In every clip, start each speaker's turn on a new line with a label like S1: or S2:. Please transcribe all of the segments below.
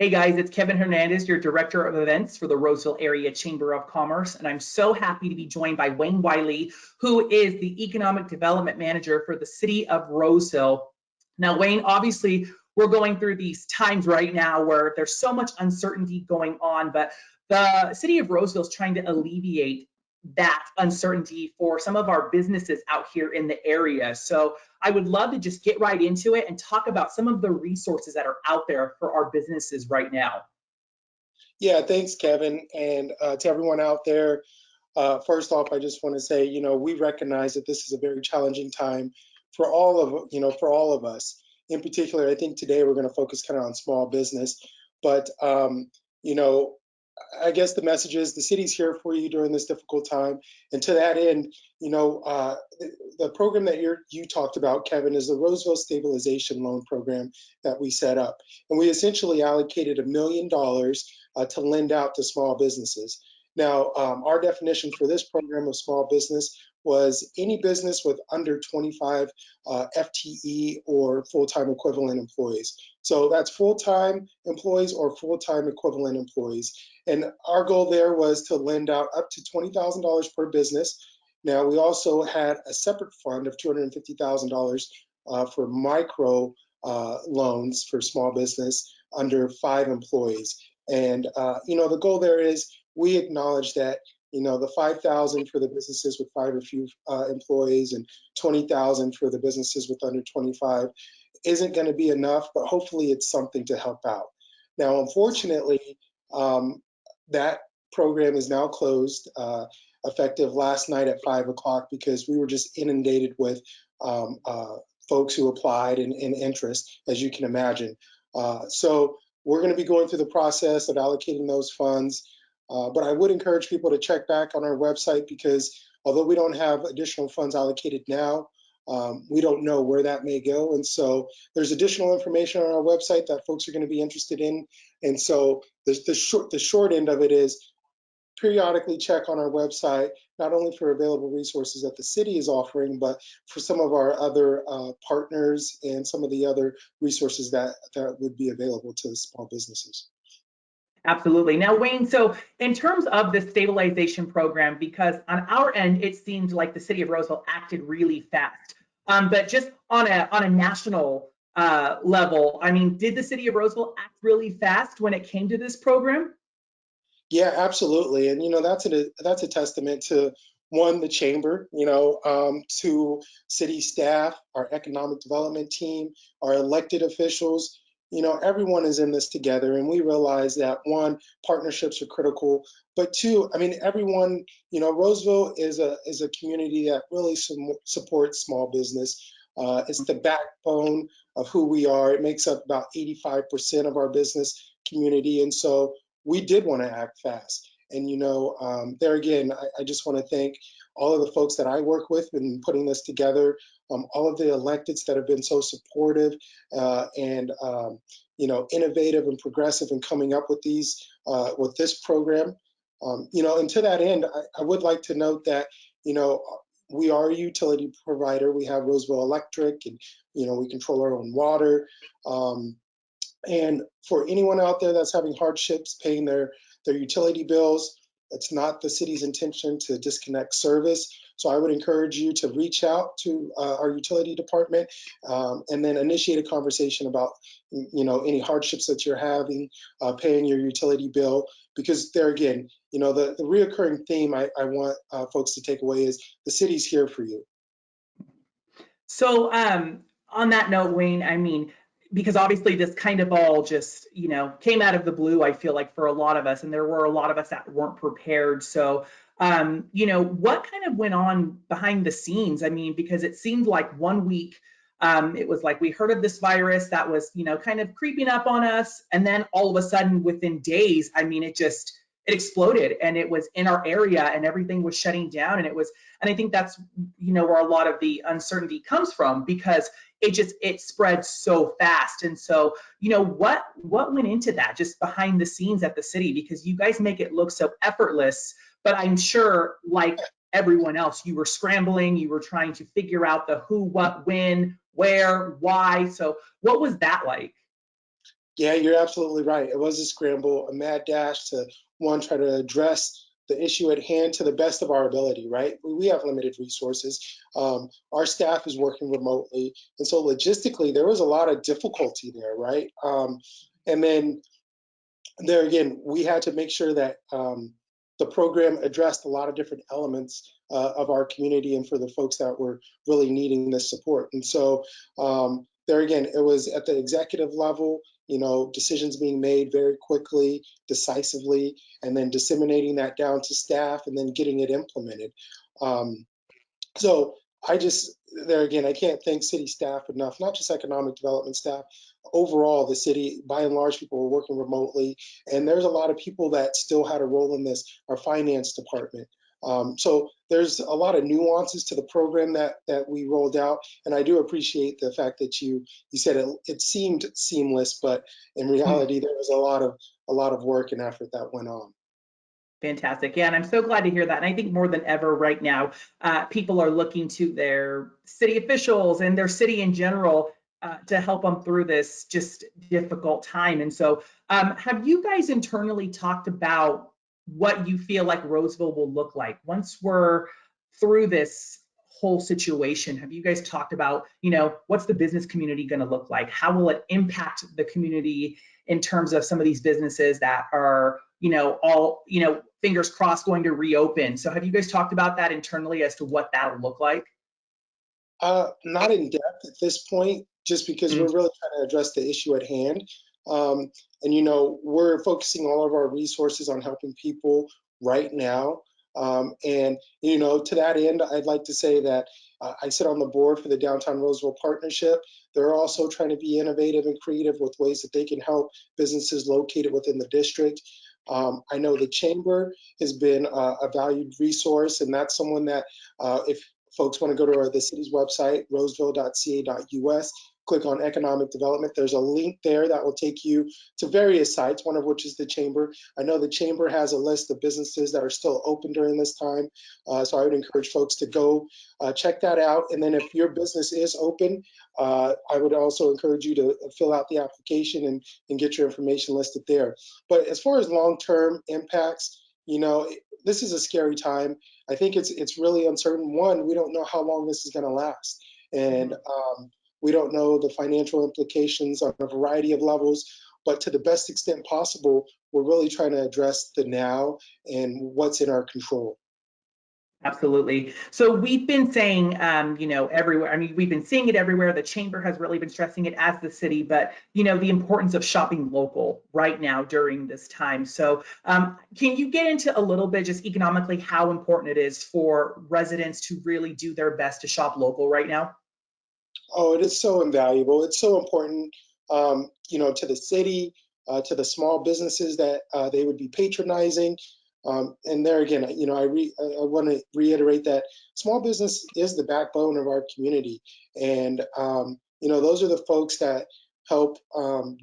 S1: Hey guys, it's Kevin Hernandez, your Director of Events for the Roseville Area Chamber of Commerce, and I'm so happy to be joined by Wayne Wiley, who is the Economic Development Manager for the City of Roseville. Now, Wayne, obviously, we're going through these times right now where there's so much uncertainty going on, but the City of Roseville is trying to alleviate that uncertainty for some of our businesses out here in the area. So I would love to just get right into it and talk about some of the resources that are out there for our businesses right now.
S2: Yeah, thanks, Kevin. And to everyone out there, first off, I just want to say, we recognize that this is a very challenging time for all of us. In particular, I think today we're going to focus kind of on small business, but you know, I guess the message is the city's here for you during this difficult time. And to that end, the program that you talked about, Kevin, is the Roseville Stabilization Loan Program that we set up. And we essentially allocated $1 million to lend out to small businesses. Now, our definition for this program of small business was any business with under 25 FTE or full-time equivalent employees. So that's full-time employees or full-time equivalent employees. And our goal there was to lend out up to $20,000 per business. Now, we also had a separate fund of $250,000 for micro loans for small business under 5 employees. And, the goal there is we acknowledge that, the 5,000 for the businesses with 5 or few employees and 20,000 for the businesses with under 25 isn't going to be enough, but hopefully it's something to help out. Now, unfortunately, that program is now closed, effective last night at 5 o'clock because we were just inundated with folks who applied and interest, as you can imagine. So we're going to be going through the process of allocating those funds. But I would encourage people to check back on our website because although we don't have additional funds allocated now, we don't know where that may go. And so there's additional information on our website that folks are going to be interested in. And so the short end of it is periodically check on our website, not only for available resources that the city is offering, but for some of our other partners and some of the other resources that would be available to small businesses.
S1: Absolutely. Now, Wayne, so in terms of the stabilization program, because on our end, it seemed like the city of Roseville acted really fast. But just on a national level, I mean, did the city of Roseville act really fast when it came to this program?
S2: Yeah, absolutely. And, that's a testament to one, the chamber, to city staff, our economic development team, our elected officials. Everyone is in this together, and we realize that one, partnerships are critical, but two, I mean, everyone, Roseville is a community that really supports small business. It's the backbone of who we are. It makes up about 85% of our business community, and so we did want to act fast. And there again, I just want to thank all of the folks that I work with in putting this together, all of the electeds that have been so supportive and innovative and progressive in coming up with with this program. And to that end, I would like to note that we are a utility provider. We have Roseville Electric, and we control our own water. And for anyone out there that's having hardships paying their utility bills, it's not the city's intention to disconnect service. So I would encourage you to reach out to our utility department and then initiate a conversation about any hardships that you're having paying your utility bill. Because there again, the reoccurring theme I want folks to take away is the city's here for you.
S1: So on that note, Wayne, I mean, because obviously this kind of all just, came out of the blue, I feel like for a lot of us, and there were a lot of us that weren't prepared. So, what kind of went on behind the scenes? I mean, because it seemed like one week, it was like we heard of this virus that was, kind of creeping up on us. And then all of a sudden within days, I mean, it exploded and it was in our area and everything was shutting down. And I think that's, where a lot of the uncertainty comes from because it spread so fast. And so, what went into that just behind the scenes at the city? Because you guys make it look so effortless, but I'm sure like everyone else, you were scrambling, you were trying to figure out the who, what, when, where, why. So what was that like?
S2: Yeah, you're absolutely right. It was a scramble, a mad dash to one, try to address the issue at hand to the best of our ability, right? We have limited resources. Our staff is working remotely. And so logistically, there was a lot of difficulty there, right? And then there again, we had to make sure that the program addressed a lot of different elements of our community and for the folks that were really needing this support. And so there again, it was at the executive level, decisions being made very quickly, decisively, and then disseminating that down to staff and then getting it implemented. Um, so I just, there again, I can't thank city staff enough, not just economic development staff. Overall, the city, by and large, people were working remotely. And there's a lot of people that still had a role in this, our finance department. So there's a lot of nuances to the program that we rolled out. And I do appreciate the fact that you said it seemed seamless, but in reality, there was a lot of work and effort that went on.
S1: Fantastic. Yeah, and I'm so glad to hear that. And I think more than ever right now, people are looking to their city officials and their city in general to help them through this just difficult time. And so, have you guys internally talked about what you feel like Roseville will look like once we're through this whole situation? Have you guys talked about, what's the business community going to look like? How will it impact the community in terms of some of these businesses that are, all, fingers crossed, going to reopen? So have you guys talked about that internally as to what that'll look like?
S2: Not in depth at this point, just because
S1: Mm,
S2: we're really trying to address the issue at hand. And we're focusing all of our resources on helping people right now. And to that end, I'd like to say that I sit on the board for the Downtown Roseville Partnership. They're also trying to be innovative and creative with ways that they can help businesses located within the district. I know the chamber has been a valued resource, and that's someone that if folks want to go to the city's website, roseville.ca.us, click on economic development. There's a link there that will take you to various sites, one of which is the chamber. I know the chamber has a list of businesses that are still open during this time. So I would encourage folks to go check that out. And then if your business is open, I would also encourage you to fill out the application and get your information listed there. But as far as long-term impacts, this is a scary time. I think it's really uncertain. One, we don't know how long this is going to last, and we don't know the financial implications on a variety of levels. But to the best extent possible, we're really trying to address the now and what's in our control.
S1: absolutely. So we've been saying, everywhere. I mean, we've been seeing it everywhere. The chamber has really been stressing it as the city, but the importance of shopping local right now during this time. So, can you get into a little bit just economically how important it is for residents to really do their best to shop local right now?
S2: Oh, it is so invaluable. It's so important, to the city, to the small businesses that they would be patronizing. And there again, I want to reiterate that small business is the backbone of our community. And, those are the folks that help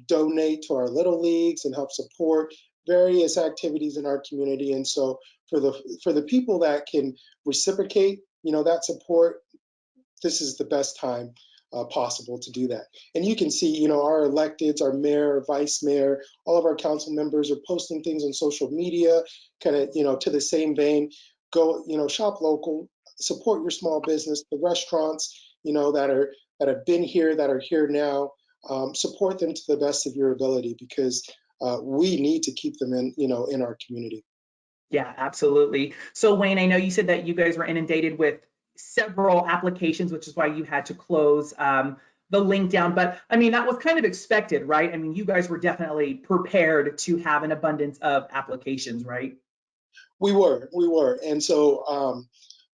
S2: donate to our little leagues and help support various activities in our community. And so for the people that can reciprocate, that support, this is the best time possible to do that. And you can see, our electeds, our mayor, our vice mayor, all of our council members are posting things on social media, kind of, to the same vein. Go, shop local, support your small business, the restaurants, that have been here, that are here now. Support them to the best of your ability because we need to keep them in our community.
S1: Yeah, absolutely. So Wayne, I know you said that you guys were inundated with several applications, which is why you had to close the link down. But I mean, that was kind of expected, right? I mean, you guys were definitely prepared to have an abundance of applications, right?
S2: We were. And so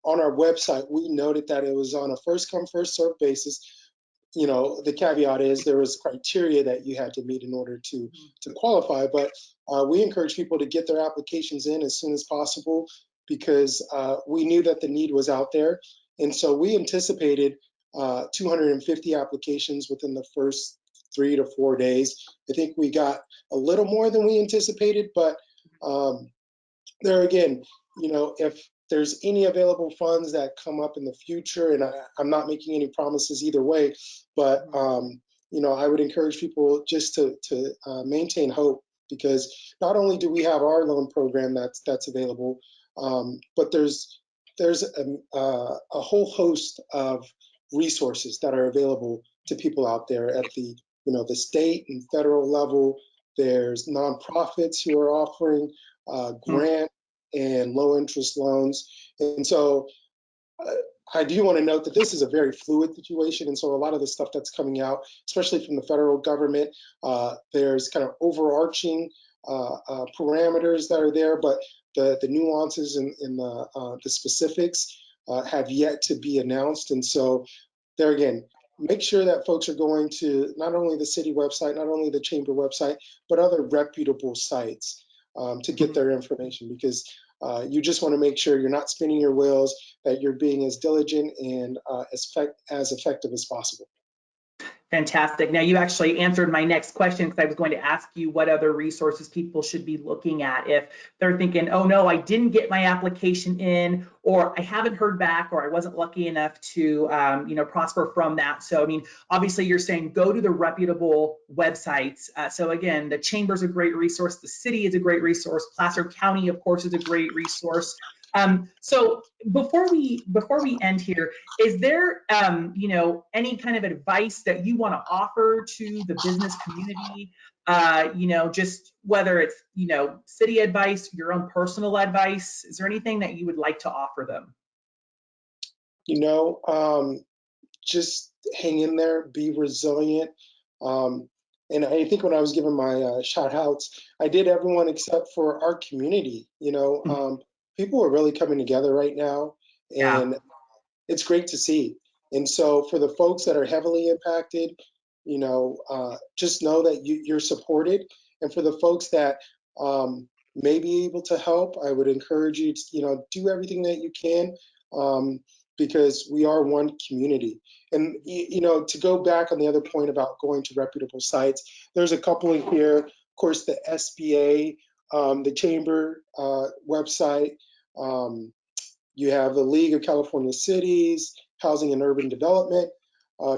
S2: on our website, we noted that it was on a first come, first served basis. The caveat is there was criteria that you had to meet in order to qualify, but we encourage people to get their applications in as soon as possible because we knew that the need was out there. And so we anticipated 250 applications within the first 3 to 4 days. I think we got a little more than we anticipated, but there again, if there's any available funds that come up in the future, and I'm not making any promises either way, but I would encourage people just to maintain hope, because not only do we have our loan program that's available, but there's a whole host of resources that are available to people out there at the state and federal level. There's nonprofits who are offering grant and low interest loans, and so I do want to note that this is a very fluid situation, and so a lot of the stuff that's coming out, especially from the federal government, there's kind of overarching parameters that are there, but the nuances and the specifics have yet to be announced. And so there again, make sure that folks are going to not only the city website, not only the chamber website, but other reputable sites to get their information, because you just want to make sure you're not spinning your wheels, that you're being as diligent and as effective as possible.
S1: Fantastic. Now you actually answered my next question, because I was going to ask you what other resources people should be looking at if they're thinking, oh no, I didn't get my application in, or I haven't heard back, or I wasn't lucky enough to prosper from that. So I mean, obviously you're saying go to the reputable websites. So again, the chamber's a great resource, the city is a great resource, Placer County, of course, is a great resource. So before we end here, is there any kind of advice that you want to offer to the business community? Just whether it's city advice, your own personal advice. Is there anything that you would like to offer them?
S2: Just hang in there, be resilient. And I think when I was giving my shout outs, I did everyone except for our community. People are really coming together right now,
S1: Yeah.
S2: and it's great to see. And so for the folks that are heavily impacted, just know that you're supported. And for the folks that may be able to help, I would encourage you to, do everything that you can, because we are one community. And, to go back on the other point about going to reputable sites, there's a couple in here. Of course, the SBA, the Chamber website. You have the League of California Cities, Housing and Urban Development,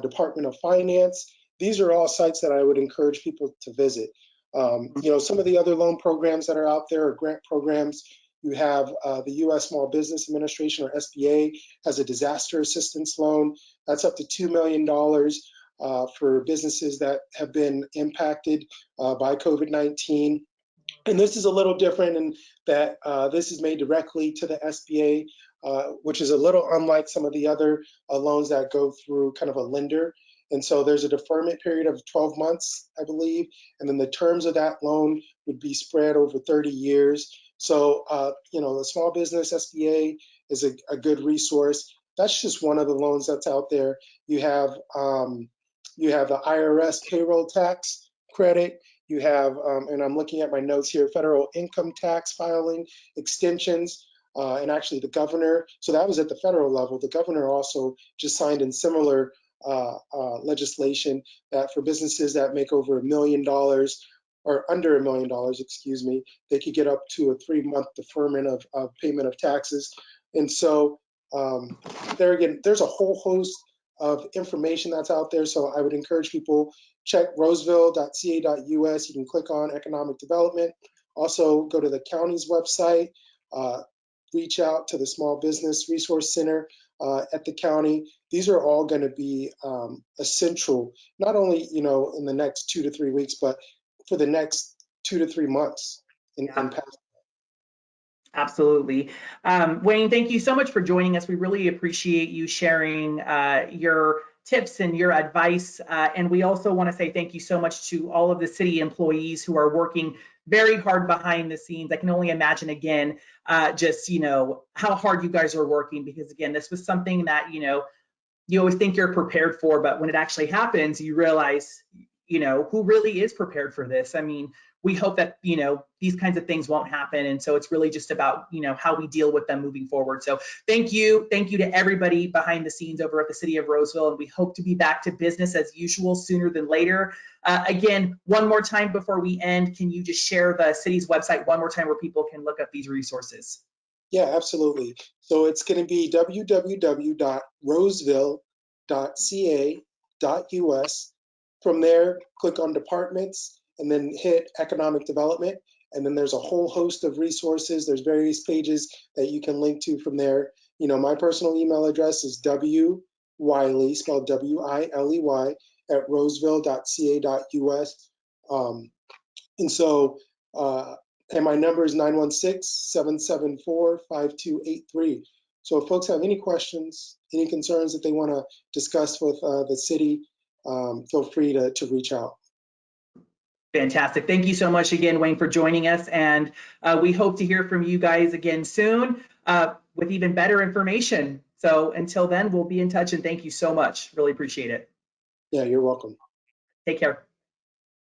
S2: Department of Finance. These are all sites that I would encourage people to visit. Some of the other loan programs that are out there are grant programs. You have the U.S. Small Business Administration, or SBA, has a disaster assistance loan. That's up to $2 million for businesses that have been impacted by COVID-19. And this is a little different in that this is made directly to the SBA, which is a little unlike some of the other loans that go through kind of a lender. And so there's a deferment period of 12 months, I believe, and then the terms of that loan would be spread over 30 years. So, the small business SBA is a good resource. That's just one of the loans that's out there. You have the IRS payroll tax credit. You have, and I'm looking at my notes here, federal income tax filing extensions, and actually the governor. So that was at the federal level. The governor also just signed in similar legislation that for businesses that make over $1 million or under $1 million, excuse me, they could get up to a 3-month deferment of payment of taxes. And so there again, there's a whole host of information that's out there. So I would encourage people, check roseville.ca.us. You can click on economic development. Also go to the county's website, reach out to the Small Business Resource Center at the county. These are all going to be essential, not only in the next 2 to 3 weeks, but for the next 2 to 3 months in past.
S1: Absolutely. Wayne, thank you so much for joining us. We really appreciate you sharing your tips and your advice. And we also want to say thank you so much to all of the city employees who are working very hard behind the scenes. I can only imagine, again, just, how hard you guys are working, because, again, this was something that, you always think you're prepared for, but when it actually happens, you realize, who really is prepared for this. I mean, we hope that, these kinds of things won't happen. And so it's really just about, how we deal with them moving forward. So thank you. Thank you to everybody behind the scenes over at the City of Roseville. And we hope to be back to business as usual sooner than later. Again, one more time before we end, can you just share the city's website one more time where people can look up these resources?
S2: Yeah, absolutely. So it's going to be www.roseville.ca.us From there, click on departments and then hit economic development. And then there's a whole host of resources. There's various pages that you can link to from there. You know, my personal email address is WWiley, spelled WILEY, at roseville.ca.us. And so, and my number is 916-774-5283. So if folks have any questions, any concerns that they want to discuss with the city, feel free to reach out.
S1: Fantastic. Thank you so much again, Wayne, for joining us. And we hope to hear from you guys again soon with even better information. So until then, we'll be in touch, and thank you so much. Really appreciate it.
S2: Yeah, you're welcome.
S1: Take care.